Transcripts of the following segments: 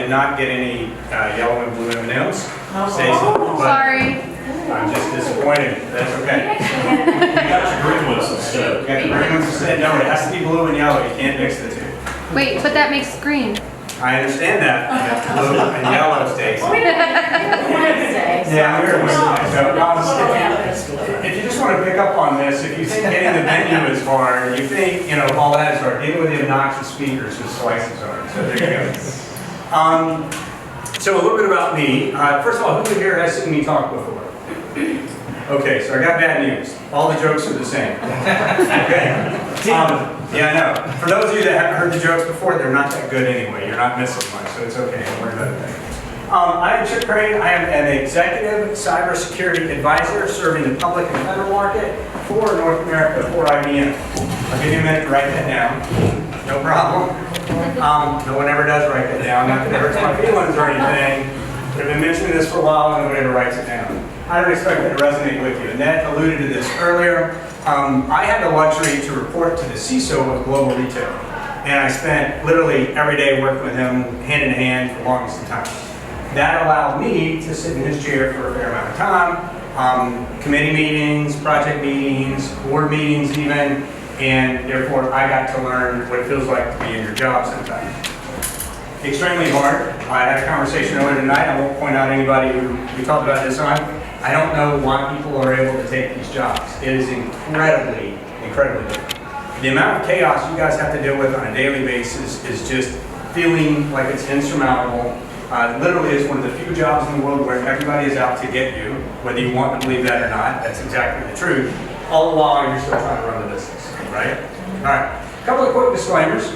did not get any yellow and blue M&Ms. Sorry. I'm just disappointed. That's okay. You got your green ones instead. You got the green ones instead? No, it has to be blue and yellow. You can't mix the two. Wait, but that makes green. I understand that. Blue and yellow stays. Yeah, we're if you just want to pick up on this, if you think getting the venue is hard, you think, all that is hard, dealing with the obnoxious speakers is twice as hard. So there you go. So a little bit about me. First of all, who here has seen me talk before? Okay, so I got bad news. All the jokes are the same. Okay. Yeah, I know. For those of you that haven't heard the jokes before, they're not that good anyway. You're not missing much, so it's okay. Don't worry about it. I am Chip Crane. I am an executive cybersecurity advisor serving the public and federal market for North America for IBM. I'll give you a minute to write that down. No problem. No one ever does write that down. Not that it hurts my feelings or anything. But I've been mentioning this for a while and nobody ever writes it down. I don't expect it to resonate with you. Annette alluded to this earlier. I had the luxury to report to the CISO of global retail. And I spent literally every day working with him hand in hand for the longest of time. That allowed me to sit in his chair for a fair amount of time. Committee meetings, project meetings, board meetings even. And therefore, I got to learn what it feels like to be in your job sometimes. Extremely hard. I had a conversation earlier tonight. I won't point out anybody who we talked about this on. I don't know why people are able to take these jobs. It is incredibly, incredibly difficult. The amount of chaos you guys have to deal with on a daily basis is just feeling like it's insurmountable. Literally is one of the few jobs in the world where everybody is out to get you, whether you want to believe that or not. That's exactly the truth. All the while you're still trying to run the business, right? All right, a couple of quick disclaimers.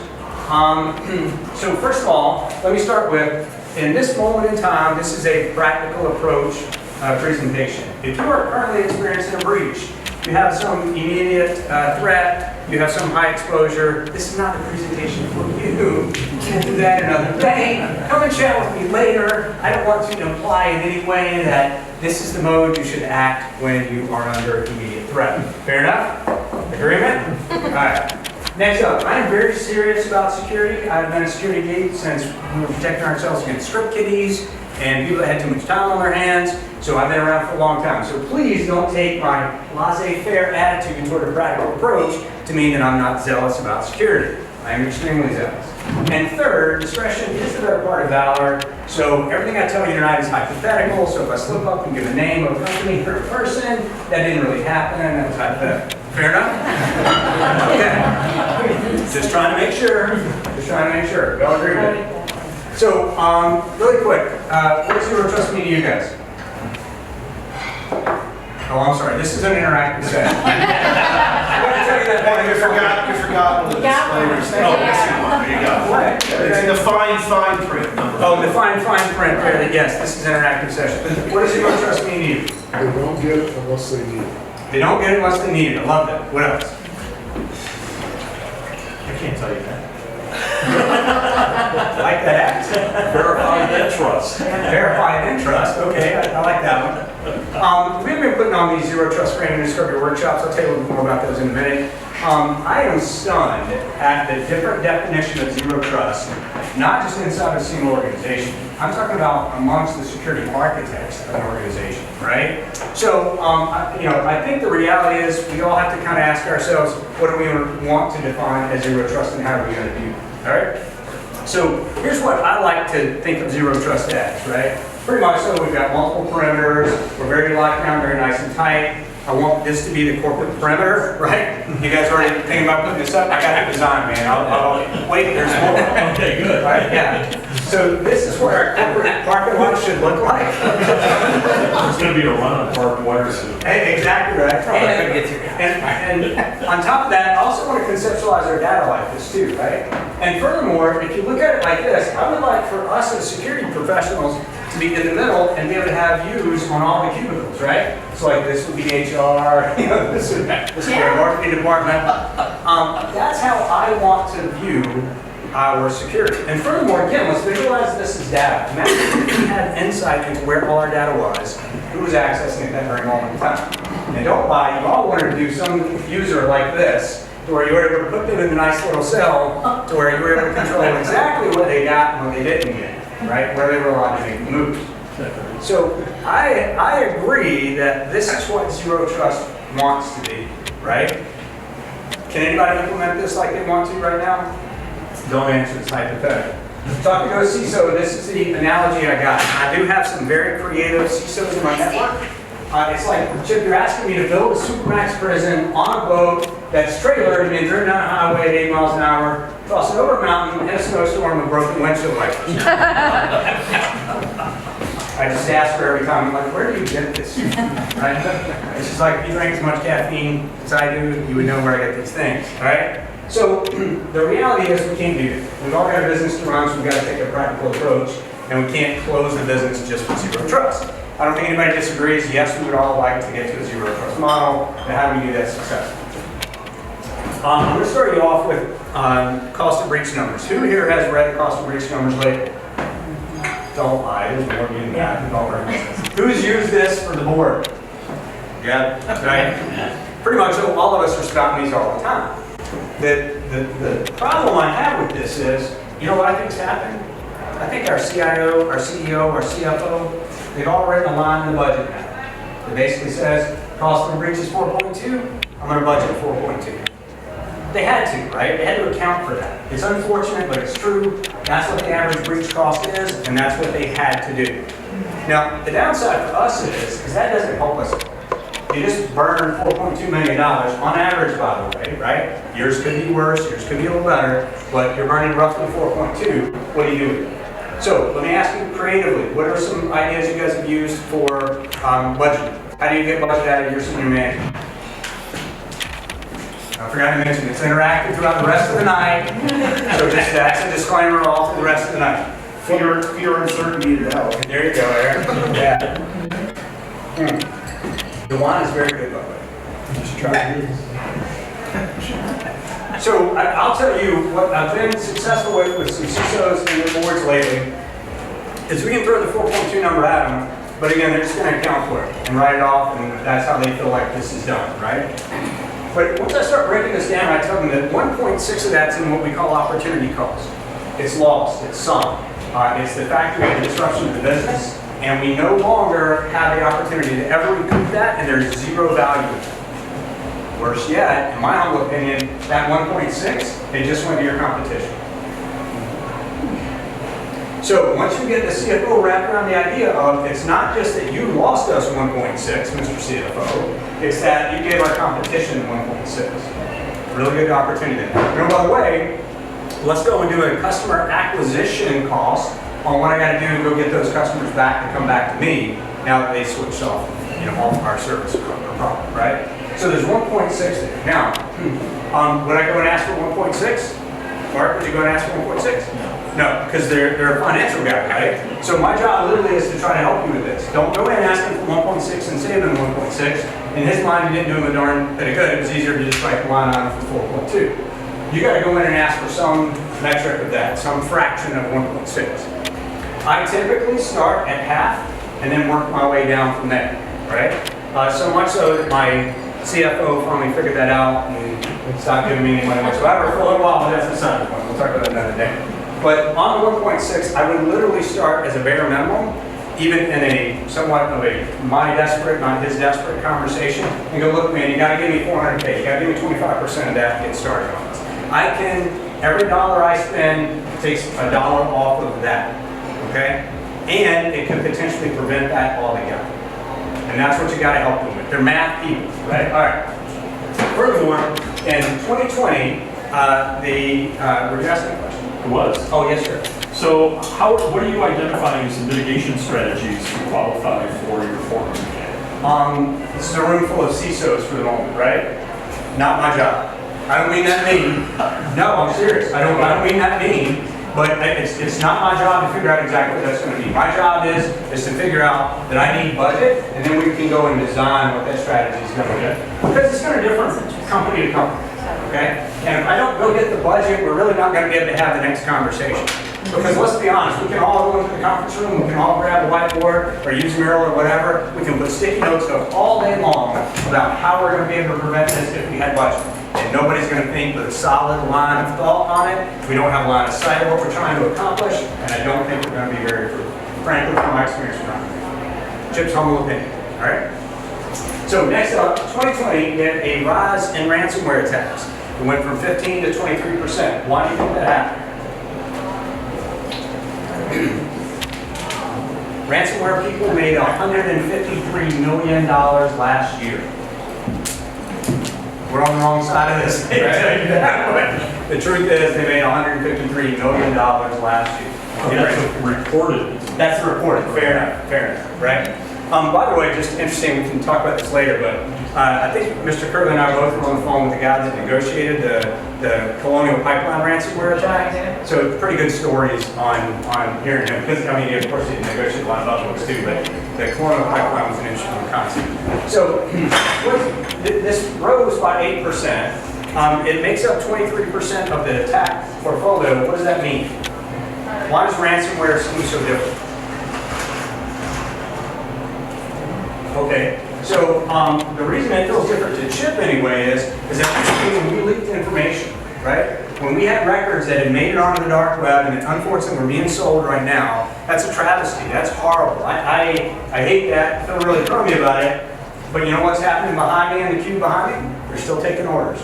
So first of all, let me start with, in this moment in time, this is a practical approach presentation. If you are currently experiencing a breach, you have some immediate threat, you have some high exposure, this is not the presentation for you. You can't do that another day. Come and chat with me later. I don't want to imply in any way that this is the mode you should act when you are under immediate threat. Fair enough? Agreement? All right. Next up, I am very serious about security. I've been a security geek since we were protecting ourselves against script kiddies and people that had too much time on their hands. So I've been around for a long time. So please don't take my laissez-faire attitude toward a practical approach to mean that I'm not zealous about security. I am extremely zealous. And third, discretion is the better part of valor. So everything I tell you tonight is hypothetical. So if I slip up and give a name of a company or a person, that didn't really happen. That was hypothetical. Fair enough? Okay. Just trying to make sure. Just trying to make sure. We all agree with it. So, really quick, what does Zero Trust mean to you guys? Oh, I'm sorry. This is an interactive session. I'm going to tell you that point. You forgot one of the disclaimers. Oh, missing one. There you go. What? It's in the fine print. Oh, the fine print. Yes, this is an interactive session. What does Zero Trust mean to you? They don't get it unless they need it. They don't get it unless they need it. I love that. What else? I can't tell you that. I like that accent. Verify then trust. Verify then trust. Okay, I like that one. We've been putting on these Zero Trust Training and Discovery workshops. I'll tell you a little bit more about those in a minute. I am stunned at the different definition of Zero Trust, not just inside a single organization. I'm talking about amongst the security architects of an organization, right? So, I think the reality is we all have to kind of ask ourselves, what do we want to define as Zero Trust and how are we going to do it, all right? So, here's what I like to think of Zero Trust as, right? Pretty much so, we've got multiple perimeters, we're very locked down, very nice and tight. I want this to be the corporate perimeter, right? You guys already thinking about putting this up? I got it designed, man. I'll wait, there's more. Okay, good. Right, yeah. So this is what our corporate parking lot should look like. It's going to be a run on parked water soon. Hey, exactly right. And on top of that, I also want to conceptualize our data like this too, right? And furthermore, if you look at it like this, I would like for us as security professionals to be in the middle and be able to have views on all the cubicles, right? So like this would be HR, this would be our marketing department. That's how I want to view our security. And furthermore, again, let's visualize this as data. Imagine if we had insight into where all our data was, who was accessing it at that very moment in time. And don't lie, you all wanted to do some user like this, to where you were able to put them in a nice little cell, to where you were able to control exactly what they got and what they didn't get. right? Where they were allowed to make moves. So I agree that this is what Zero Trust wants to be, right? Can anybody implement this like they want to right now? Don't answer, it's hypothetical. Talking to a CISO, this is the analogy I got. I do have some very creative CISOs in my network. It's like, Chip, you're asking me to build a supermax prison on a boat that's trailered and then driven down a highway at 8 miles an hour, cross it over a mountain, hit a snowstorm with broken windshield wipers. I just ask her every time, I'm like, where do you get this? Right? It's just like, if you drank as much caffeine as I do, you would know where I get these things, right? So the reality is we can't do that. We've all got a business to run, so we've got to take a practical approach, and we can't close the business just with Zero Trust. I don't think anybody disagrees. Yes, we would all like to get to a Zero Trust model, but how do we do that successfully? I'm going to start you off with cost of breach numbers. Who here has read cost of breach numbers lately? Don't lie, there's more than that. Who's used this for the board? Yeah, right? Pretty much all of us are spouting these all the time. The problem I have with this is, you know what I think's happened? I think our CIO, our CEO, our CFO, they've all written a line in the budget now. That basically says, cost of the breach is 4.2, I'm going to budget 4.2. They had to, right? They had to account for that. It's unfortunate, but it's true. That's what the average breach cost is, and that's what they had to do. Now, the downside for us is that doesn't help us. You just burn $4.2 million on average, by the way, right? Yours could be worse, yours could be a little better, but you're burning roughly 4.2. What do you do with it? So let me ask you creatively, what are some ideas you guys have used for budgeting? How do you get budget out of your senior manager? I forgot to mention, it's interactive throughout the rest of the night, so just that's a disclaimer all through the rest of the night. Fear, uncertainty, and doubt. There you go, Eric. Yeah. The wine is very good, by the way. Just try it. So I'll tell you what I've been successful with some CISOs and their boards lately is we can throw the 4.2 number at them, but again, they're just going to account for it and write it off, and that's how they feel like this is done, right? But once I start breaking this down, I tell them that 1.6 of that's in what we call opportunity cost. It's lost, it's sunk. It's the fact that we have a disruption to the business, and we no longer have the opportunity to ever recoup that, and there's zero value. Worse yet, in my humble opinion, that 1.6, they just went to your competition. So once you get the CFO wrapped around the idea of, it's not just that you lost us 1.6, Mr. CFO, it's that you gave our competition 1.6. Really good opportunity. And by the way, let's go and do a customer acquisition cost on what I got to do to go get those customers back to come back to me now that they switched off, off our service or product, right? So there's 1.6 there. Now, would I go and ask for 1.6? Mark, would you go and ask for 1.6? No, because they're a financial guy, right? So my job literally is to try to help you with this. Don't go in and ask him for 1.6 and save him 1.6. In his mind, you didn't do him a darn bit of good. It was easier to just write the line on it for 4.2. You got to go in and ask for some metric of that, some fraction of 1.6. I typically start at half and then work my way down from there, right? So much so that my CFO finally figured that out and stopped giving me any money whatsoever for a little while, but that's beside the point. We'll talk about that another day. But on the 1.6, I would literally start as a bare minimum, even in a somewhat of a my desperate, not his desperate conversation, and go, look, man, you got to give me $400K. You got to give me 25% of that to get started on this. I can, every dollar I spend takes $1 off of that, okay? And it could potentially prevent that altogether. And that's what you got to help them with. They're math people, right? All right. Furthermore, in 2020, were you asking a question? It was. Oh, yes, sir. So what are you identifying as the mitigation strategies to qualify for your 400K? This is a room full of CISOs for the moment, right? Not my job. I don't mean that mean. No, I'm serious. I don't mean that mean. But it's not my job to figure out exactly what that's going to be. My job is to figure out that I need budget, and then we can go and design what that strategy is going to be. Because it's going to differ from company to company. Okay? And if I don't go get the budget, we're really not going to be able to have the next conversation. Because let's be honest, we can all go into the conference room, we can all grab a whiteboard or use Mural or whatever. We can put sticky notes up all day long about how we're going to be able to prevent this if we had budget. and nobody's going to think with a solid line of thought on it. We don't have a line of sight of what we're trying to accomplish, and I don't think we're going to be very fruitful. Frankly, from my experience around it. Chip's humble opinion, all right? So next up, 2020, we had a rise in ransomware attacks. It went from 15 to 23%. Why do you think that happened? Ransomware people made $153 million last year. We're on the wrong side of this. I tell you that. But the truth is, they made $153 million last year. That's reported. That's the reported. Fair enough, right? By the way, just interesting, we can talk about this later, but I think Mr. Curley and I both were on the phone with the guy that negotiated the Colonial Pipeline ransomware attack. So pretty good stories on hearing him, because I mean, of course, he negotiated a lot of other ones too, but the Colonial Pipeline was an interesting concept. So this rose by 8%. It makes up 23% of the attack portfolio. What does that mean? Why does ransomware seem so different? Okay, so the reason it feels different to Chip anyway is that when we leaked information, right? When we had records that had made it onto the dark web and unfortunately were being sold right now, that's a travesty. That's horrible. I hate that. I feel really crummy about it. But you know what's happening behind me in the queue behind me? They're still taking orders.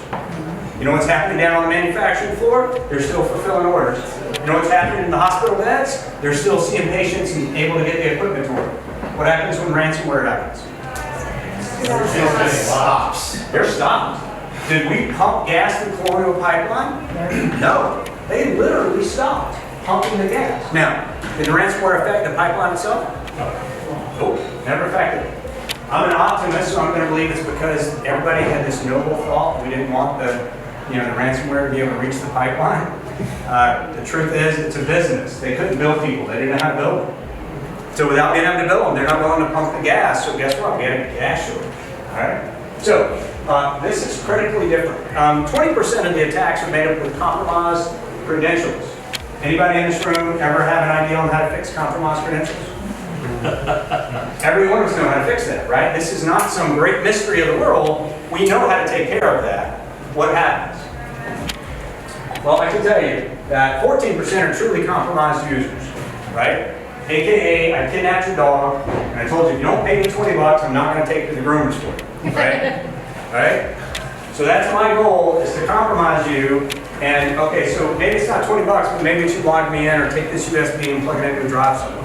You know what's happening down on the manufacturing floor? They're still fulfilling orders. You know what's happening in the hospital beds? They're still seeing patients and able to get the equipment to work. What happens when ransomware happens? It stops. They're stopped. Did we pump gas in Colonial Pipeline? No. They literally stopped pumping the gas. Now, did the ransomware affect the pipeline itself? Nope, never affected it. I'm an optimist, so I'm going to believe it's because everybody had this noble thought. We didn't want the ransomware to be able to reach the pipeline. The truth is, it's a business. They couldn't bill people. They didn't know how to bill them. So without being able to bill them, they're not willing to pump the gas. So guess what? We had a gas shortage. All right. So this is critically different. 20% of the attacks are made up with compromised credentials. Anybody in this room ever have an idea on how to fix compromised credentials? Every one of us know how to fix that, right? This is not some great mystery of the world. We know how to take care of that. What happens? Well, I can tell you that 14% are truly compromised users, right? AKA, I kidnapped your dog, and I told you, if you don't pay me 20 bucks, I'm not going to take you to the groomer's for you, right? Right? So that's my goal, is to compromise you. And okay, so maybe it's not 20 bucks, but maybe you should log me in or take this USB and plug it into a drive somewhere.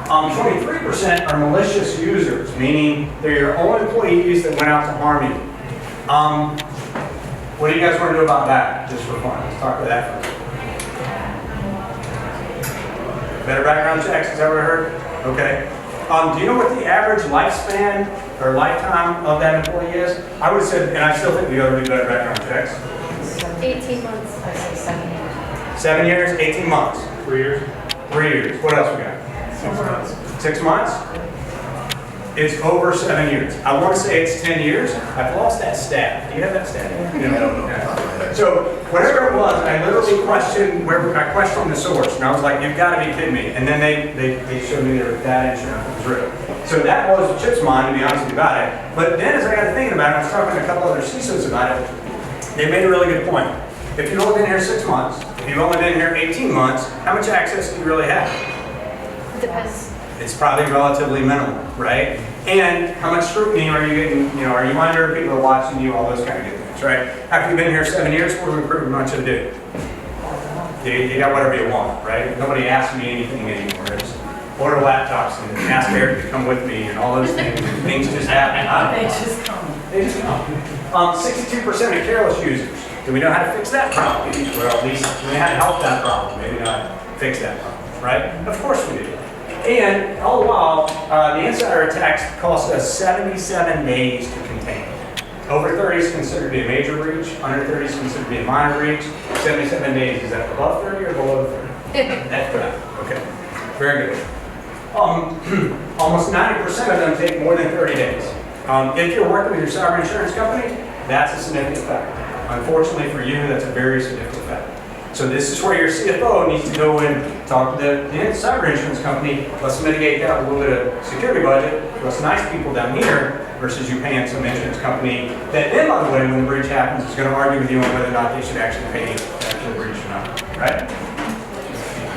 23% are malicious users, meaning they're your own employees that went out to harm you. What do you guys want to do about that, just for fun? Let's talk about that for a minute. Better background checks, is that what I heard? Okay. Do you know what the average lifespan or lifetime of that employee is? I would have said, and I still think we ought to do better background checks. 18 months. I say 7 years. 7 years, 18 months. 3 years. 3 years. What else we got? 6 months. 6 months? It's over 7 years. I want to say it's 10 years. I've lost that stat. Do you have that stat? I don't know. Yeah. So whatever it was, I literally questioned I questioned the source, and I was like, "You've got to be kidding me!" And then they showed me their data insurance was real. So that was Chip's mind, to be honest with you about it. But then, as I got to thinking about it, I was talking to a couple other CISOs about it. They made a really good point. If you've only been here 6 months, if you've only been here 18 months, how much access do you really have? It depends. It's probably relatively minimal, right? And how much scrutiny are you getting? Are you under? People are watching you, all those kind of good things, right? After you've been here 7 years, what do we pretty much do? You got whatever you want, right? Nobody asks me anything anymore. It's order laptops and ask Eric to come with me and all those things. Things just happen. They just come. They just come. 62% are careless users. Do we know how to fix that problem? Well, at least we know how to help that problem. Maybe not fix that problem, right? Of course we do. And all the while, the insider attacks cost us 77 days to contain. Over 30 is considered to be a major breach. Under 30 is considered to be a minor breach. 77 days, is that above 30 or below 30? That's good. Okay. Very good. Almost 90% of them take more than 30 days. If you're working with your cyber insurance company, that's a significant factor. Unfortunately for you, that's a very significant factor. So this is where your CFO needs to go and talk to the cyber insurance company. Let's mitigate that with a little bit of security budget. Let's nice people down here versus you paying some insurance company that then, by the way, when the breach happens, is going to argue with you on whether or not they should actually pay after the breach or not, right?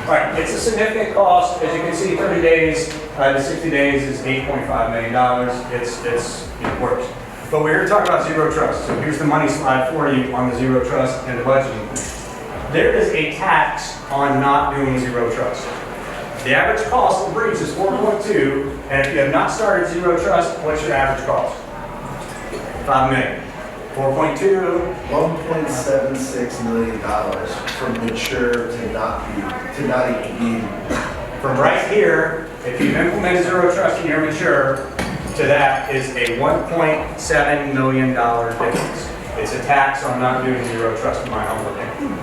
All right, it's a significant cost. As you can see, 30 days to 60 days is $8.5 million. It works. But we're here to talk about zero trust. So here's the money slide for you on the zero trust and the budgeting. There is a tax on not doing zero trust. The average cost of the breach is 4.2, and if you have not started zero trust, what's your average cost? 5 million. 4.2. $1.76 million from mature to not even be. From right here, if you've implemented zero trust and you're mature, to that is a $1.7 million difference. It's a tax on not doing zero trust in my humble opinion.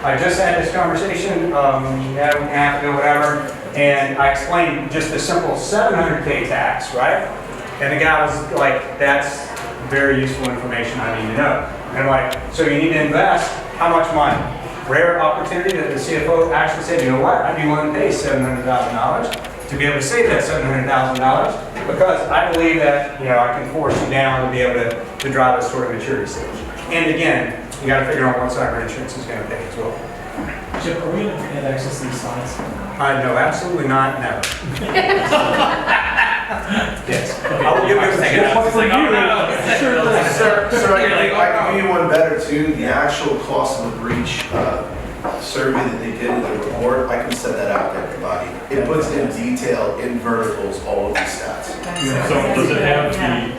I just had this conversation, yeah, a half ago, whatever, and I explained just a simple 700K tax, right? And the guy was like, that's very useful information I need to know. And I'm like, so you need to invest how much money? Rare opportunity that the CFO actually said, you know what, I'd be willing to pay $700,000 to be able to save that $700,000 because I believe that, I can force you down to be able to drive a sort of maturity stage. And again, you got to figure out what cyber insurance is going to pay as well. Chip, are we going to get access to these slides? No, absolutely not, no. Yes. I will give you a second. Sir, I can give you one better too. The actual cost of the breach survey that they did in the report, I can send that out to everybody. It puts in detail, in verticals, all of the stats. So does it have the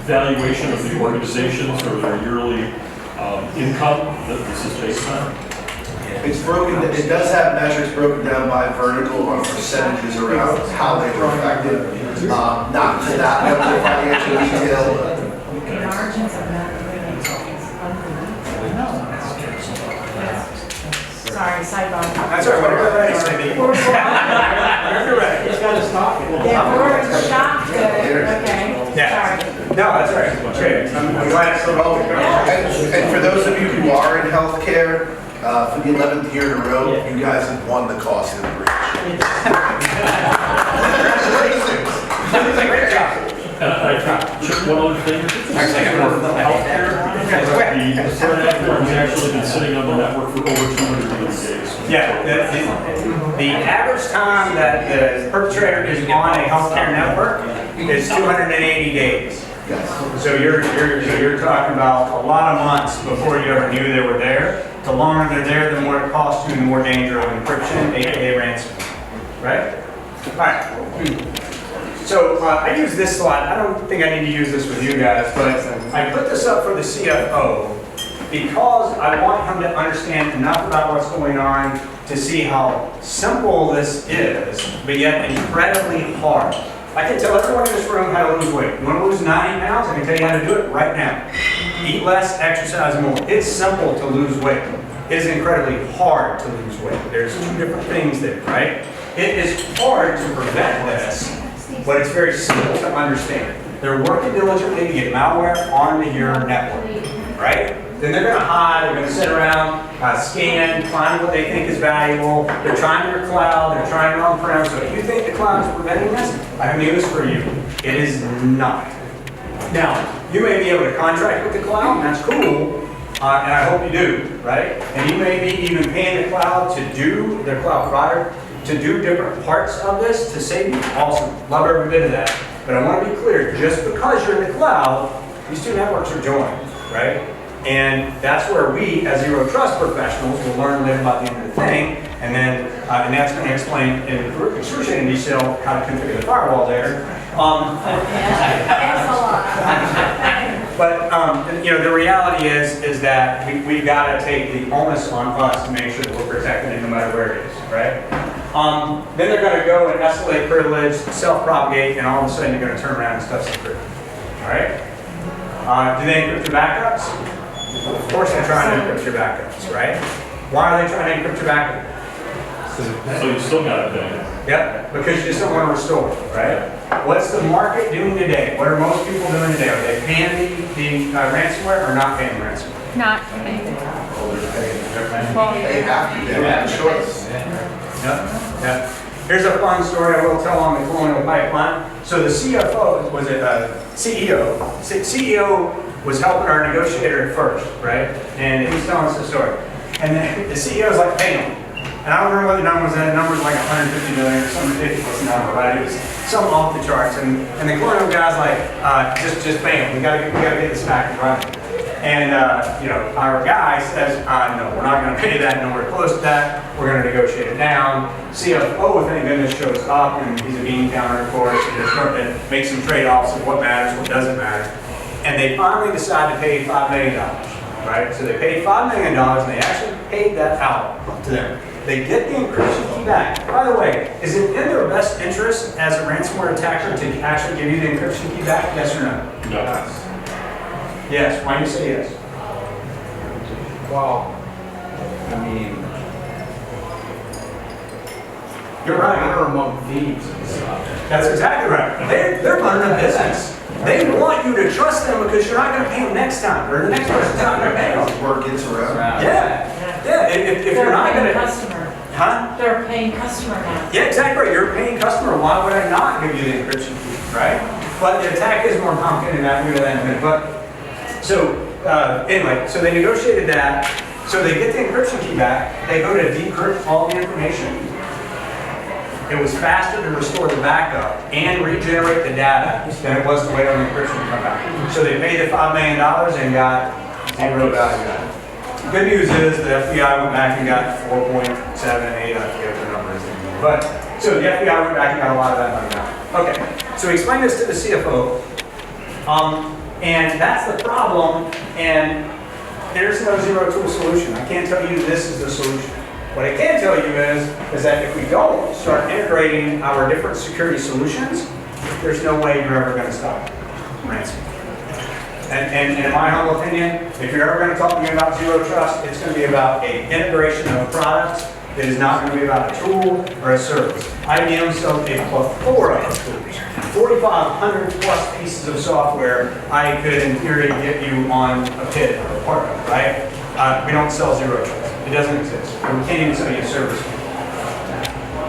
valuation of the organizations or their yearly income that this is based on? It's broken. It does have metrics broken down by vertical on percentages around how they were affected. Not to that level of financial detail. The margins of that is unbelievable. Sorry, sidebar. That's all right, whatever you're ready, Cindy. Whenever you're ready. It's got to stop it. Yeah, we're shocked. Okay. Yeah. Sorry. No, that's all right. Okay. I'm glad it's so relevant. And for those of you who are in healthcare, for the 11th year in a row, you guys have won the cost of the breach. Great job. Chip, one other thing. Healthcare, the threat actor has actually been sitting on the network for over 280 days. Yeah, the average time that the perpetrator is on a healthcare network is 280 days. So you're talking about a lot of months before you ever knew they were there. The longer they're there, the more it costs you, and the more danger of encryption, aka ransomware. Right? All right. So I use this slide. I don't think I need to use this with you guys, but I put this up for the CFO because I want him to understand enough about what's going on to see how simple this is, but yet incredibly hard. I can tell everyone in this room how to lose weight. You want to lose 90 pounds? I can tell you how to do it right now. Eat less, exercise more. It's simple to lose weight. It is incredibly hard to lose weight. There's two different things there, right? It is hard to prevent this, but it's very simple to understand. They're working diligently to get malware onto your network, right? Then they're going to hide, they're going to sit around, scan, find what they think is valuable. They're trying your cloud, they're trying your on-prem. So if you think the cloud is preventing this, I have news for you. It is not. Now, you may be able to contract with the cloud, and that's cool, and I hope you do, right? And you may be even paying the cloud to do, their cloud provider, to do different parts of this to save you. Awesome. Love every bit of that. But I want to be clear, just because you're in the cloud, these two networks are joined, right? And that's where we, as zero trust professionals, will learn a little about the end of the thing, and then, and that's going to explain in excruciating detail how to configure the firewall there. Thanks a lot. But the reality is that we've got to take the onus on us to make sure that we're protecting it no matter where it is, right? Then they're going to go and escalate privilege, self-propagate, and all of a sudden you're going to turn around and stuff secret. All right? Do they encrypt your backups? Of course they're trying to encrypt your backups, right? Why are they trying to encrypt your backup? So you still got to pay. Yep, because you just don't want to restore, right? What's the market doing today? What are most people doing today? Are they paying the ransomware or not paying ransomware? Not. They have to, they don't have a choice. Yep. Here's a fun story I will tell on the Colonial Pipeline. So the CFO, was it CEO? CEO was helping our negotiator at first, right? And he's telling us the story. And then the CEO's like, pay him. And I don't remember what the number was. That number was like 150 million or some ridiculous number, right? It was some off the charts. And the Colonial guy's like, just pay him. We gotta get this back and running. And our guy says, no, we're not going to pay that, nowhere close to that. We're going to negotiate it down. CFO, thank goodness, shows up, and he's a bean counter, of course, and they're starting to make some trade-offs of what matters, what doesn't matter. And they finally decide to pay $5 million, right? So they paid $5 million, and they actually paid that out to them. They get the encryption key back. By the way, is it in their best interest as a ransomware attacker to actually give you the encryption key back? Yes or no? No. Yes. Why do you say yes? Well, I mean, You're right. they're among thieves and stuff. That's exactly right. They're running a business. They want you to trust them because you're not going to pay them next time, or the next person's not going to pay them. Word gets around. Yeah. If you're not going They're paying to, customer. huh? They're paying customer now. Yeah, exactly right. You're a paying customer. Why would I not give you the encryption key, right? But the attack is more complicated than that. We'll get to that in a minute. But so anyway, so they negotiated that. So they get the encryption key back. They go to decrypt all the information. It was faster to restore the backup and regenerate the data than it was to wait on the encryption to come back. So they paid the $5 million and got zero value out of it. Good news is the FBI went back and got 4.78, I forget what the number is. But, so the FBI went back and got a lot of that money back. Okay, so we explained this to the CFO, and that's the problem, and there's no zero-tool solution. I can't tell you this is the solution. What I can tell you is that if we don't start integrating our different security solutions, there's no way you're ever going to stop ransomware. And in my humble opinion, if you're ever going to talk to me about zero trust, it's going to be about an integration of a product. It is not going to be about a tool or a service. IBM sells a plethora of tools. 4,500 plus pieces of software I could, in theory, get you on a PID or a partner, right? We don't sell zero trust. It doesn't exist. We can't even sell you a service.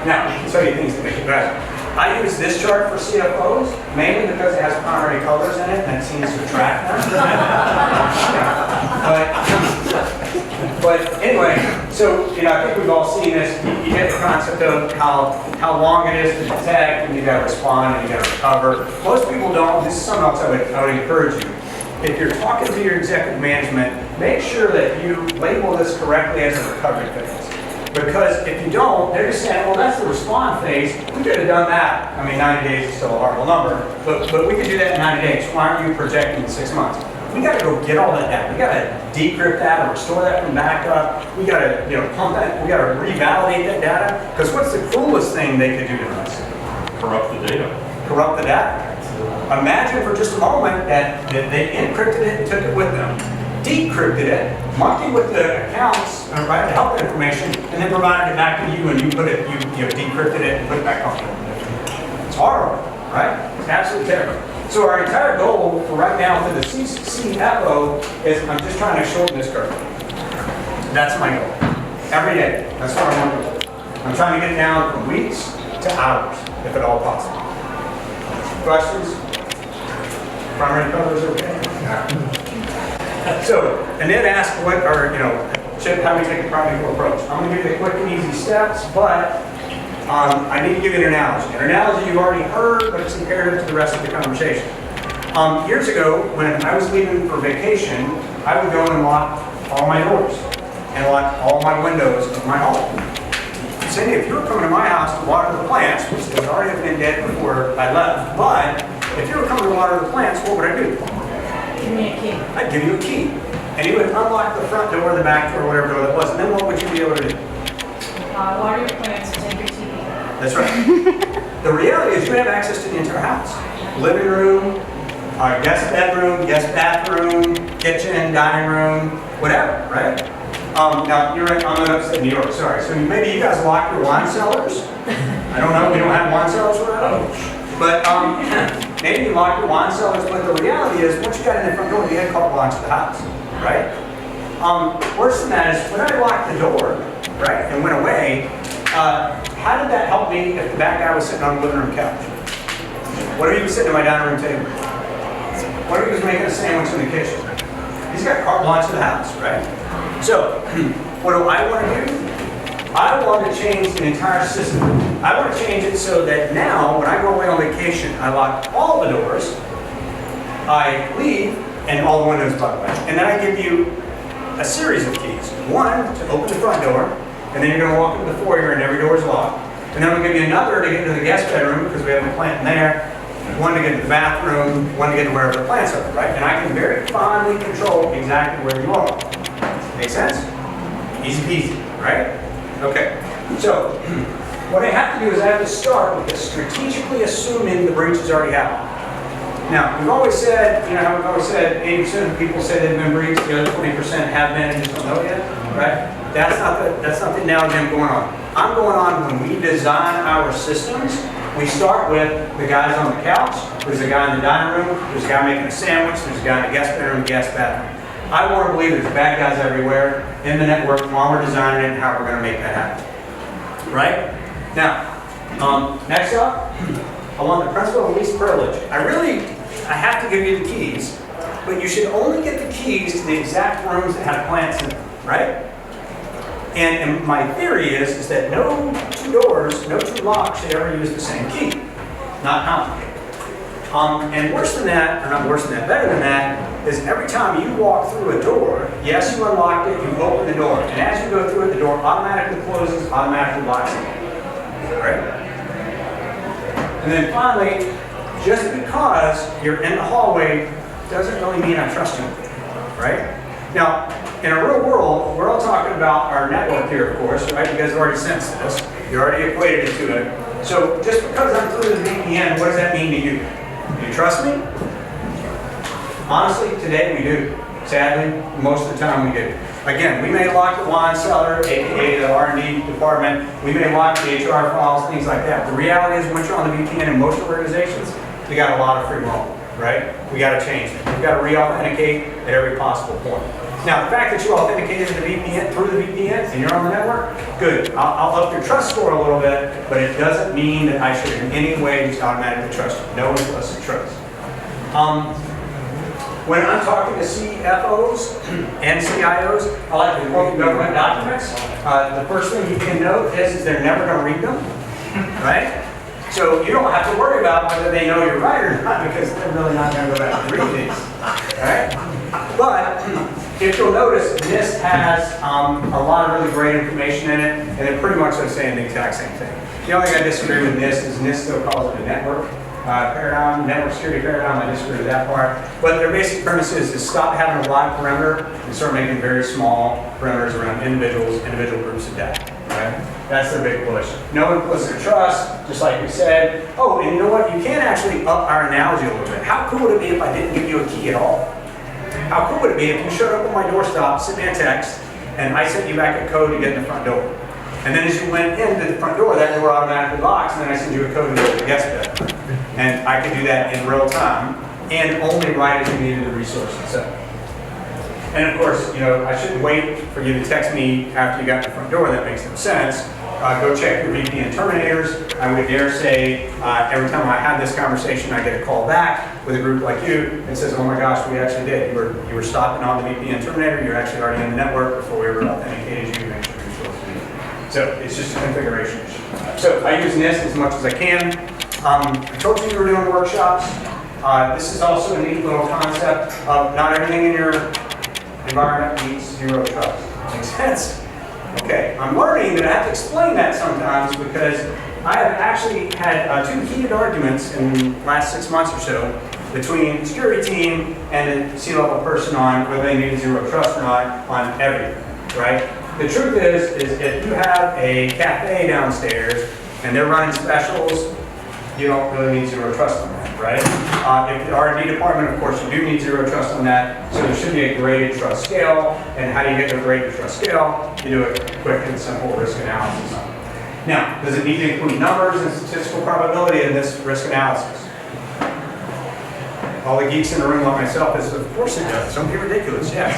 Now, we can sell you things to make it better. I use this chart for CFOs, mainly because it has primary colors in it and it seems to attract them. But anyway, so I think we've all seen this. You get the concept of how long it is to detect, and you got to respond, and you got to recover. Most people don't. This is something else I would encourage you. If you're talking to your executive management, make sure that you label this correctly as a recovery phase. Because if you don't, they're just saying, well, that's the respond phase. We could have done that. I mean, 90 days is still a horrible number, but we could do that in 90 days. Why aren't you projecting 6 months? We got to go get all that data. We got to decrypt that or restore that from backup. We got to, pump that. We got to revalidate that data. Because what's the cruelest thing they could do to us? Corrupt the data. Corrupt the data. Imagine for just a moment that they encrypted it and took it with them, decrypted it, monkeyed with the accounts, right, the health information, and then provided it back to you, and you decrypted it and put it back on. It's horrible, right? It's absolutely terrible. So our entire goal for right now for the CFO is I'm just trying to shorten this curve. That's my goal. Every day. That's what I'm working with. I'm trying to get it down from weeks to hours, if at all possible. Questions? Primary colors okay? So, Annette asked how we take a primary color approach. I'm going to give you the quick and easy steps, but I need to give you an analogy. An analogy you've already heard, but it's imperative to the rest of the conversation. Years ago, when I was leaving for vacation, I would go and lock all my doors and lock all my windows of my home. Cindy, if you were coming to my house to water the plants, which they would already have been dead before I left, but if you were coming to water the plants, what would I do? Give me a key. I'd give you a key. And you would unlock the front door, the back door, whatever door that was, and then what would you be able to do? Water your plants and take your TV. That's right. The reality is you have access to the entire house. Living room, guest bedroom, guest bathroom, kitchen, dining room, whatever, right? Now, I'm in upstate New York, sorry. So maybe you guys lock your wine cellars. I don't know, we don't have wine cellars where I live. But maybe you lock your wine cellars, but the reality is once you got in the front door, you had carte blanche to the house, right? Worse than that is when I locked the door, right, and went away, how did that help me if the bad guy was sitting on the living room couch? What if he was sitting at my dining room table? What if he was making a sandwich in the kitchen? He's got carte blanche to the house, right? So, what do I want to do? I want to change the entire system. I want to change it so that now, when I go away on vacation, I lock all the doors, I leave, and all the windows, by the way. And then I give you a series of keys. One, to open the front door, and then you're going to walk into the foyer and every door is locked. And then I'm going to give you another to get into the guest bedroom, because we have a plant in there. One to get into the bathroom, one to get to wherever the plants are, right? And I can very finely control exactly where you are. Make sense? Easy peasy, right? Okay. So, what I have to do is I have to start with strategically assuming the breach has already happened. Now, we've always said, you know how we've always said 80% of people say they've been breached, the other 20% have been and just don't know yet, right? That's not the now again going on. I'm going on when we design our systems. We start with the guys on the couch, there's a guy in the dining room, there's a guy making a sandwich, there's a guy in the guest bedroom, guest bathroom. I want to believe there's bad guys everywhere in the network while we're designing it and how we're going to make that happen. Right? Now, next up, I want the principle of least privilege. I have to give you the keys, but you should only get the keys to the exact rooms that have plants in them, right? And my theory is that no two doors, no two locks should ever use the same key. Not complicated. And worse than that, or not worse than that, better than that, is every time you walk through a door, yes, you unlocked it, you open the door, and as you go through it, the door automatically closes, automatically locks again. Right? And then finally, just because you're in the hallway doesn't really mean I trust you. Right? Now, in a real world, we're all talking about our network here, of course, right? You guys have already sensed this. You already equated it to it. So just because I'm through the VPN, what does that mean to you? Do you trust me? Honestly, today we do. Sadly, most of the time we do. Again, we may lock the wine cellar, aka the R&D department. We may lock the HR files, things like that. The reality is, once you're on the VPN in most organizations, you got a lot of free roam, right? We got to change it. We've got to re-authenticate at every possible point. Now, the fact that you authenticated the VPN through the VPN and you're on the network, good. I'll up your trust score a little bit, but it doesn't mean that I should in any way just automatically trust you. No implicit trust. When I'm talking to CFOs and CIOs, I like to quote government documents. The first thing you can note is they're never going to read them, right? So you don't have to worry about whether they know you're right or not, because they're really not going to go back and read these, right? But if you'll notice, NIST has a lot of really great information in it, and they're pretty much saying the exact same thing. The only thing I disagree with NIST is NIST still calls it a network paradigm, network security paradigm. I disagree with that part. But their basic premise is to stop having a wide perimeter and start making very small perimeters around individual groups of data. Right? That's their big push. No implicit trust, just like we said. Oh, and you know what? You can actually up our analogy a little bit. How cool would it be if I didn't give you a key at all? How cool would it be if you showed up on my doorstep, sent me a text, and I sent you back a code to get in the front door? And then as you went into the front door, that door automatically locks, and then I send you a code to go to the guest bed. And I could do that in real time, and only right as you needed the resource itself. And of course, you know, I shouldn't wait for you to text me after you got to the front door. That makes no sense. Go check your VPN terminators. I would dare say every time I have this conversation, I get a call back with a group like you that says, oh my gosh, we actually did. You were stopping on the VPN terminator. You're actually already in the network before we ever authenticated you. Make sure you're supposed to be. So it's just a configuration issue. So I use NIST as much as I can. I told you were doing workshops. This is also a neat little concept of not everything in your environment needs zero trust. Makes sense? Okay, I'm learning that I have to explain that sometimes because I have actually had two heated arguments in the last 6 months or so between the security team and the C-level person on whether they need zero trust or not on everything, right? The truth is if you have a cafe downstairs and they're running specials, you don't really need zero trust on that, right? If the R&D department, of course, you do need zero trust on that, so there should be a graded trust scale. And how do you get to a graded trust scale? You do a quick and simple risk analysis. Now, does it need to include numbers and statistical probability in this risk analysis? All the geeks in the room like myself is, of course it does. Don't be ridiculous, yes.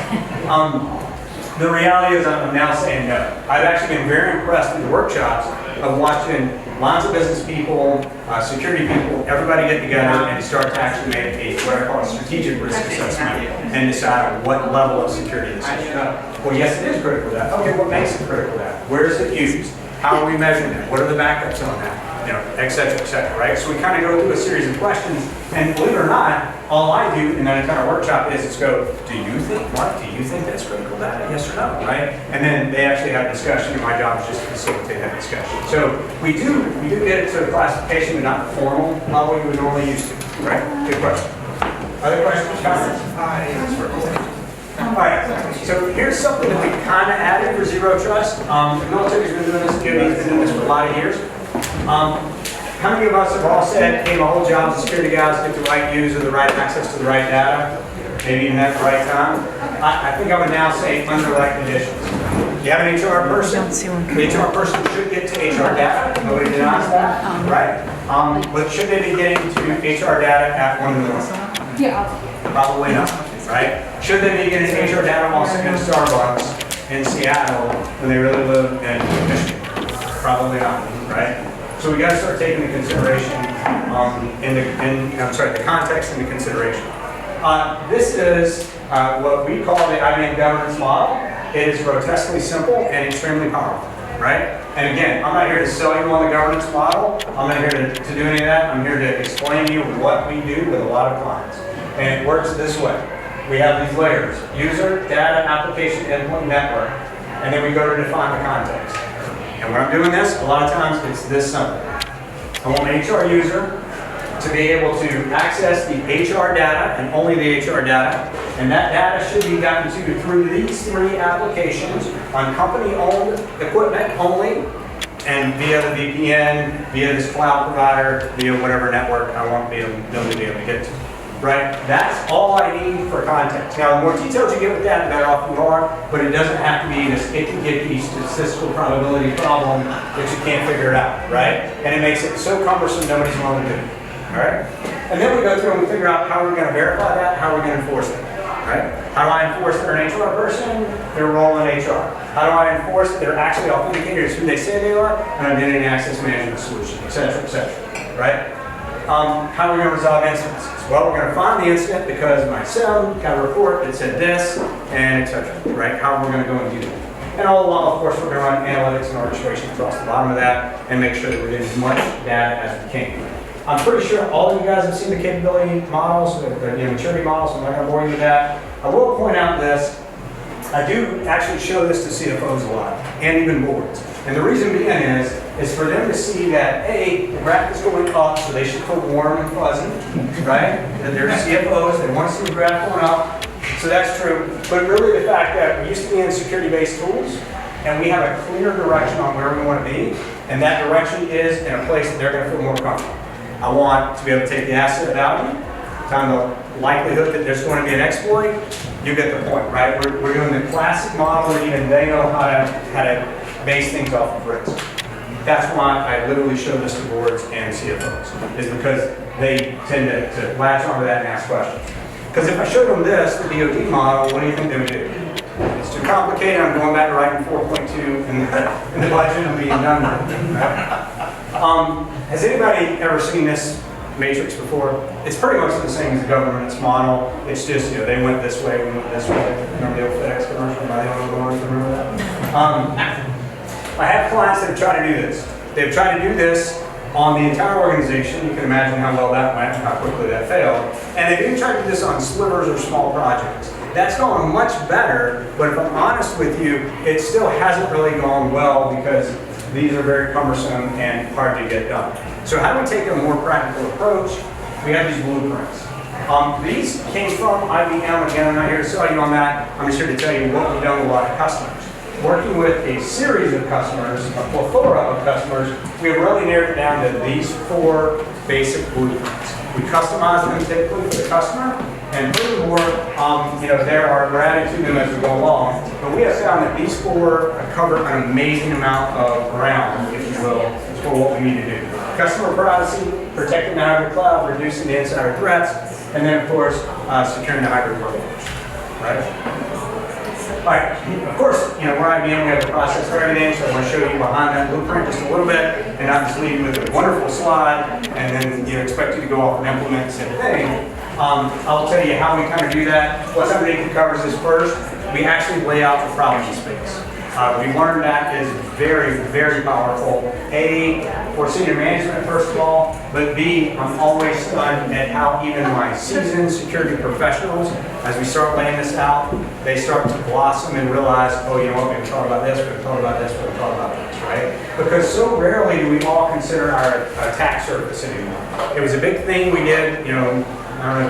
The reality is I'm now saying no. I've actually been very impressed in the workshops of watching lots of business people, security people, everybody get together and start to actually make a what I call a strategic risk assessment and decide on what level of security this is. Well, yes, it is critical to that. Okay, what makes it critical to that? Where is it used? How are we measuring it? What are the backups on that? You know, et cetera, right? So we kind of go through a series of questions, and believe it or not, all I do in that entire workshop is go, do you think that's critical data? Yes or no, right? And then they actually have a discussion, and my job is just to facilitate that discussion. So we do get it to a classification, but not the formal level you would normally used to, right? Good question. Other questions, comments? All right, so here's something that we kind of added for Zero Trust. The military's been doing this, DoD's been doing this for a lot of years. How many of us have all said, hey, my whole job is security guys get the right user, the right access to the right data, maybe even at the right time? I think I would now say under the right conditions. You have an HR person, the HR person should get to HR data, nobody denies that, right? But should they be getting to HR data at 1 in the morning? Yeah. Probably not, right? Should they be getting HR data while sitting in Starbucks in Seattle when they really live in Michigan? Probably not, right? So we got to start taking the consideration, the context into consideration. This is what we call the IBM governance model. It is grotesquely simple and extremely powerful, right? And again, I'm not here to sell you on the governance model. I'm not here to do any of that. I'm here to explain to you what we do with a lot of clients. And it works this way. We have these layers: user, data, application, endpoint, network, and then we go to define the context. And when I'm doing this, a lot of times it's this simple. I want an HR user to be able to access the HR data and only the HR data. And that data should be gotten to through these 3 applications on company-owned equipment only, and via the VPN, via this cloud provider, via whatever network I want them to be able to get to. Right? That's all I need for context. Now, the more details you get with that, the better off you are, but it doesn't have to be this icky statistical probability problem that you can't figure it out, right? And it makes it so cumbersome nobody's willing to do it, all right? And then we go through and we figure out how we're going to verify that, how we're going to enforce it, right? How do I enforce they're an HR person, their role in HR? How do I enforce that they're actually authenticators, who they say they are, and identity and access management solution, et cetera, right? How are we going to resolve incidents? Well, we're going to find the incident because my SIM got a report that said this, and et cetera, right? How are we going to go and do that? And all along, of course, we're going to run analytics and orchestration across the bottom of that and make sure that we're getting as much data as we can. I'm pretty sure all of you guys have seen the capability models, the maturity models, so I'm not going to bore you with that. I will point out this. I do actually show this to CFOs a lot, and even boards. And the reason being is for them to see that, A, the graph is going up, so they should feel warm and fuzzy, right? That they're CFOs, they want to see the graph going up. So that's true. But really the fact that we used to be in security-based tools, and we have a clear direction on where we want to be, and that direction is in a place that they're going to feel more comfortable. I want to be able to take the asset value, time the likelihood that there's going to be an exploit. You get the point, right? We're doing the classic model where even they know how to base things off of risk. That's why I literally show this to boards and CFOs, is because they tend to latch onto that and ask questions. Because if I showed them this, the DoD model, what do you think they would do? It's too complicated. I'm going back to writing 4.2 in the budget and being done with it. Right? Has anybody ever seen this matrix before? It's pretty much the same as the government's model. It's just, they went this way, we went this way. Remember the old FedEx commercial? Am I the only one to remember that? I have clients that have tried to do this. They've tried to do this on the entire organization. You can imagine how well that went and how quickly that failed. And they've even tried to do this on slivers or small projects. That's gone much better, but if I'm honest with you, it still hasn't really gone well because these are very cumbersome and hard to get done. So how do we take a more practical approach? We have these blueprints. These came from IBM. Again, I'm not here to sell you on that. I'm just here to tell you what we've done with a lot of customers. Working with a series of customers, a plethora of customers, we have really narrowed it down to these 4 basic blueprints. We customize them typically for the customer, and furthermore, we're adding to them as we go along. But we have found that these 4 cover an amazing amount of ground, if you will, for what we need to do. Customer privacy, protecting the hybrid cloud, reducing the insider threats, and then of course, securing the hybrid workforce. Right? All right, of course, we're IBM, we have a process for everything, so I want to show you behind that blueprint just a little bit, and not just leave you with a wonderful slide, and then expect you to go off and implement the same thing. I'll tell you how we kind of do that. What's underneath the covers is first, we actually lay out the problem space. We learned that is very, very powerful. A, for senior management, first of all, but B, I'm always stunned at how even my seasoned security professionals, as we start laying this out, they start to blossom and realize, oh, you know what, we're going to talk about this, we're going to talk about this, we're going to talk about this, right? Because so rarely do we all consider our attack surface anymore. It was a big thing we did, I don't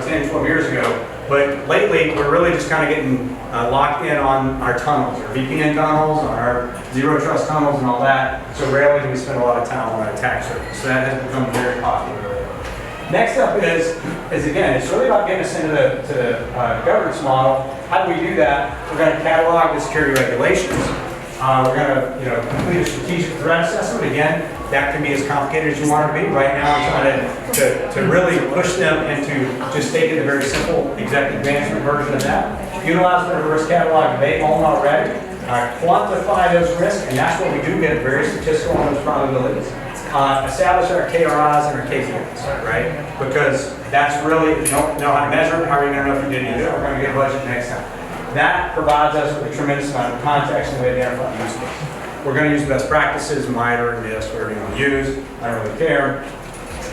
know, 10, 12 years ago. But lately, we're really just kind of getting locked in on our tunnels, our VPN tunnels, on our zero trust tunnels and all that. So rarely do we spend a lot of time on our attack surface. So that has become very popular. Next up is again, it's really about getting us into the governance model. How do we do that? We're going to catalog the security regulations. We're going to complete a strategic threat assessment. Again, that can be as complicated as you want it to be. Right now, I'm trying to really push them into just taking the very simple executive management version of that. Utilize the risk catalog they own already. Quantify those risks, and that's what we do get very statistical on those probabilities. Establish our KRIs and our KPIs, right? Because that's really, if you don't know how to measure it, how are you going to know if you didn't do it? We're going to get a budget next time. That provides us with a tremendous amount of context and we identify the use case. We're going to use best practices, MITRE, NIST, whatever you want to use. I don't really care.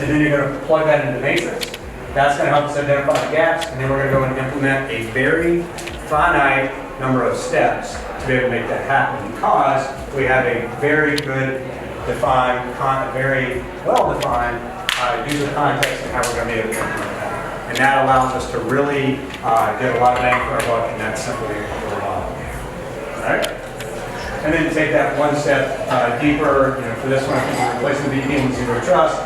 And then you're going to plug that into the matrix. That's going to help us identify the gaps, and then we're going to go and implement a very finite number of steps to be able to make that happen because we have a very good defined, very well-defined user context and how we're going to be able to implement that. And that allows us to really get a lot of bang for our buck in that simple little model. All right? And then take that one step deeper. For this one, we're replacing the VPN with zero trust.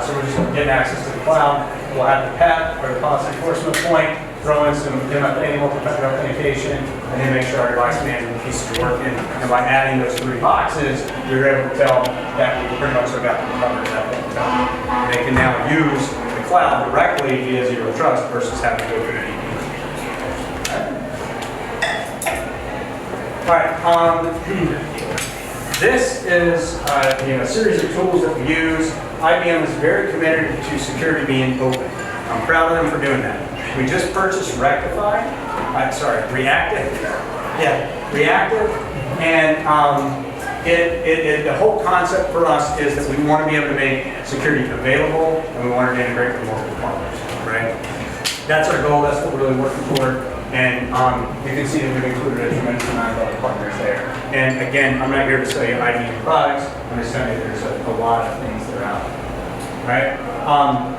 So we're just getting access to the cloud. We'll have the PEP, or the policy enforcement point, throw in some MFA, multi-factor authentication, and then make sure our device management pieces are working. And by adding those 3 boxes, you're able to tell that we pretty much have got them covered at that point in time. They can now use the cloud directly via zero trust versus having to go through the VPN. All right. This is a series of tools that we use. IBM is very committed to security being open. I'm proud of them for doing that. We just purchased Reactive. Yeah, Reactive. And the whole concept for us is that we want to be able to make security available and we want to integrate with multiple partners, right? That's our goal. That's what we're really working toward. And you can see that we've included a tremendous amount of other partners there. And again, I'm not here to sell you IBM products. I'm just telling you there's a lot of things that are out there, right?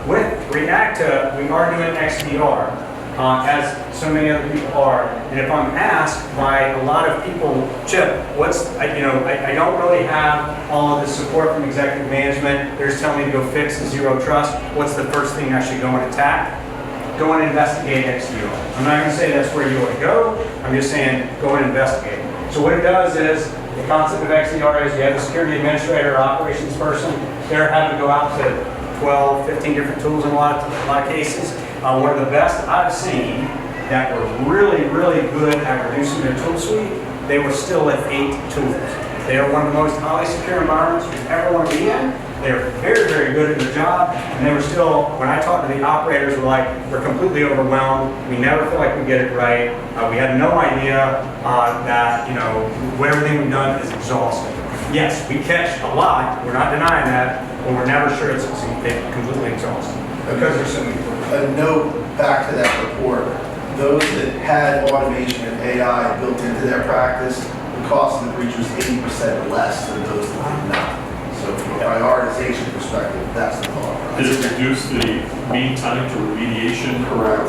With Reacta, we are doing XDR, as so many other people are. And if I'm asked by a lot of people, Chip, I don't really have all of the support from executive management. They're just telling me to go fix the zero trust. What's the first thing I should go and attack? Go and investigate XDR. I'm not going to say that's where you want to go. I'm just saying go and investigate. So what it does is, the concept of XDR is you have a security administrator or operations person. They're having to go out to 12, 15 different tools in a lot of cases. One of the best I've seen that were really, really good at reducing their tool suite, they were still at 8 tools. They are one of the most highly secure environments you ever want to be in. They're very, very good at their job, and they were still, when I talked to the operators, we're completely overwhelmed. We never feel like we get it right. We had no idea that, what everything we've done is exhausting. Yes, we catch a lot, we're not denying that, but we're never sure it's completely exhausting because there's so many tools. A note back to that report, those that had automation and AI built into their practice, the cost of the breach was 80% less than those that did not. So from a prioritization perspective, that's the thought. Does it reduce the mean time to remediation or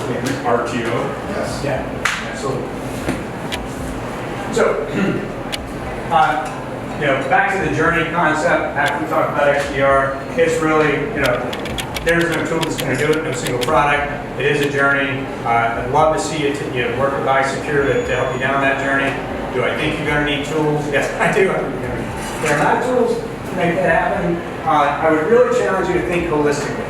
RTO? Yes. Yeah, absolutely. So, back to the journey concept. After we talk about XDR, it's really, there's no tool that's going to do it, no single product. It is a journey. I'd love to see you work with iSECURE to help you down that journey. Do I think you're going to need tools? Yes, I do. There are not tools to make that happen. I would really challenge you to think holistically.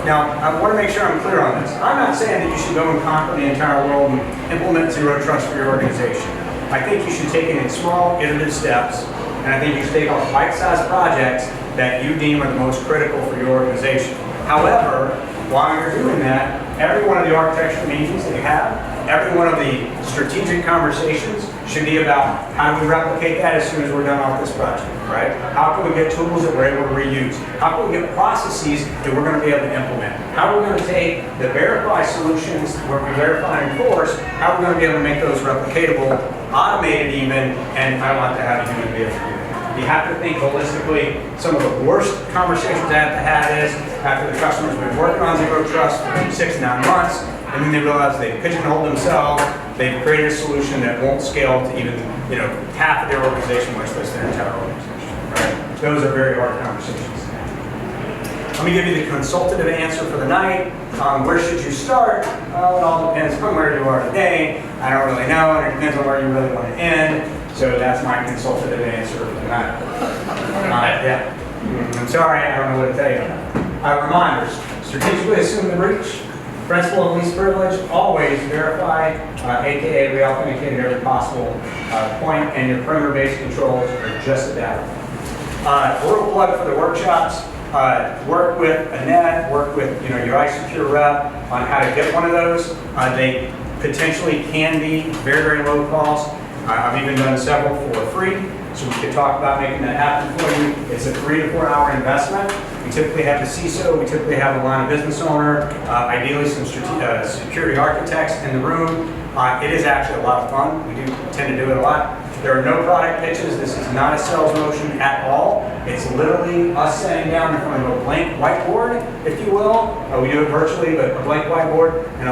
Now, I want to make sure I'm clear on this. I'm not saying that you should go and conquer the entire world and implement zero trust for your organization. I think you should take it in small, iterative steps, and I think you should take on bite-sized projects that you deem are the most critical for your organization. However, while you're doing that, every one of the architecture meetings that you have, every one of the strategic conversations should be about how do we replicate that as soon as we're done off this project, right? How can we get tools that we're able to reuse? How can we get processes that we're going to be able to implement? How are we going to take the verify solutions where we verify and enforce, how are we going to be able to make those replicatable, automated even, and I want to have a human be able to do that. You have to think holistically. Some of the worst conversations I have to have is after the customer's been working on Zero Trust for 6 to 9 months, and then they realize they pigeonholed themselves, they've created a solution that won't scale to even, half of their organization, much less their entire organization, right? Those are very hard conversations. Let me give you the consultative answer for the night. Where should you start? Well, it all depends on where you are today. I don't really know, and it depends on where you really want to end. So that's my consultative answer for the night. Yeah. I'm sorry, I don't know what to tell you. Reminders, strategically assume the breach. Principle of least privilege, always verify, aka re-authenticate at every possible point, and your perimeter-based controls are just adaptable. A little plug for the workshops. Work with Annette, work with your iSECURE rep on how to get one of those. They potentially can be very, very low cost. I've even done several for free, so we could talk about making that happen for you. It's a 3 to 4 hour investment. We typically have the CISO, we typically have a line of business owner, ideally some security architects in the room. It is actually a lot of fun. We do tend to do it a lot. There are no product pitches. This is not a sales motion at all. It's literally us sitting down in front of a blank whiteboard, if you will. We do it virtually, but a blank whiteboard, and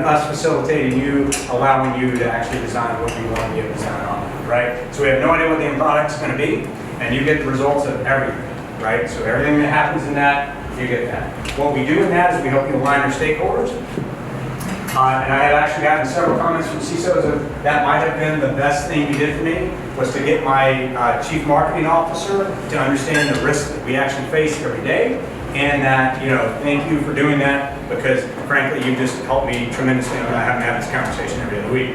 us facilitating you, allowing you to actually design what you want to be able to design on, right? So we have no idea what the end product's going to be, and you get the results of everything, right? So everything that happens in that, you get that. What we do in that is we help you align your stakeholders. And I have actually gotten several comments from CISOs of that might have been the best thing you did for me, was to get my chief marketing officer to understand the risks that we actually face every day. And that, thank you for doing that, because frankly, you just helped me tremendously on having to have this conversation every other week.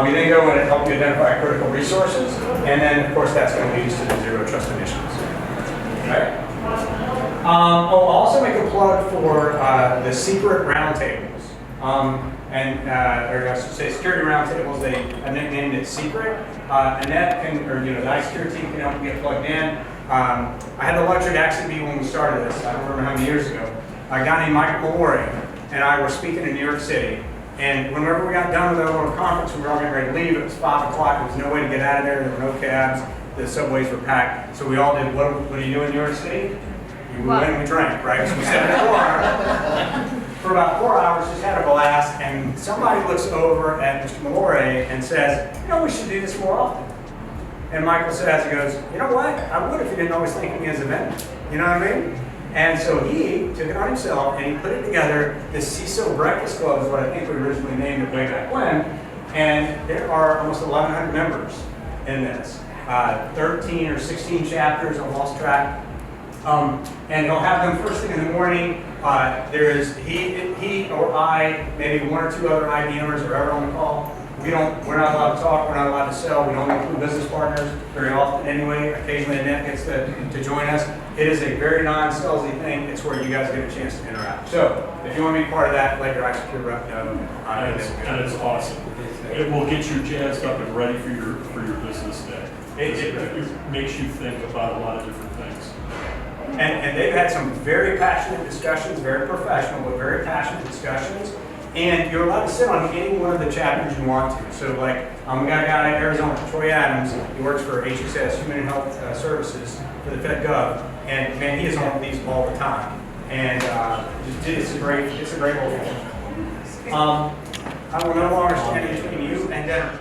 We then go in and help you identify critical resources. And then, of course, that's going to lead us to the Zero Trust initiatives. Okay? I'll also make a plug for the secret roundtables. Or I should say security roundtables, they nicknamed it Secret. Annette can, or the iSECURE team can help you get plugged in. I had the luxury to actually be when we started this, I don't remember how many years ago. A guy named Michael Mallory and I were speaking in New York City. And whenever we got done with our little conference, we were all getting ready to leave. It was 5 o'clock. There was no way to get out of there. There were no cabs. The subways were packed. So we all did, what do you do in New York City? We went and we drank, right? So we sat in the bar for about 4 hours, just had a blast, and somebody looks over at Mr. Mallory and says, we should do this more often. And Michael says, he goes, you know what? I would if you didn't always think of me as a vendor. You know what I mean? And so he took it on himself and he put it together. This CISO Breakfast Club is what I think we originally named it way back when. And there are almost 1,100 members in this. 13 or 16 chapters, I lost track. And he'll have them first thing in the morning. There is he or I, maybe 1 or 2 other IBMers are ever on the call. We're not allowed to talk, we're not allowed to sell, we don't include business partners very often anyway. Occasionally Annette gets to join us. It is a very non-salesy thing. It's where you guys get a chance to interact. So if you want to be part of that, let your iSECURE rep know. And it's awesome. It will get you jazzed up and ready for your business day. It makes you think about a lot of different things. And they've had some very passionate discussions, very professional, but very passionate discussions. And you're allowed to sit on any one of the chapters you want to. So like, we got a guy in Arizona, Troy Adams. He works for HSS, Human and Health Services, for the Fed Gov. And man, he is on these all the time. And it's a great whole thing. I will no longer stand between you and dinner.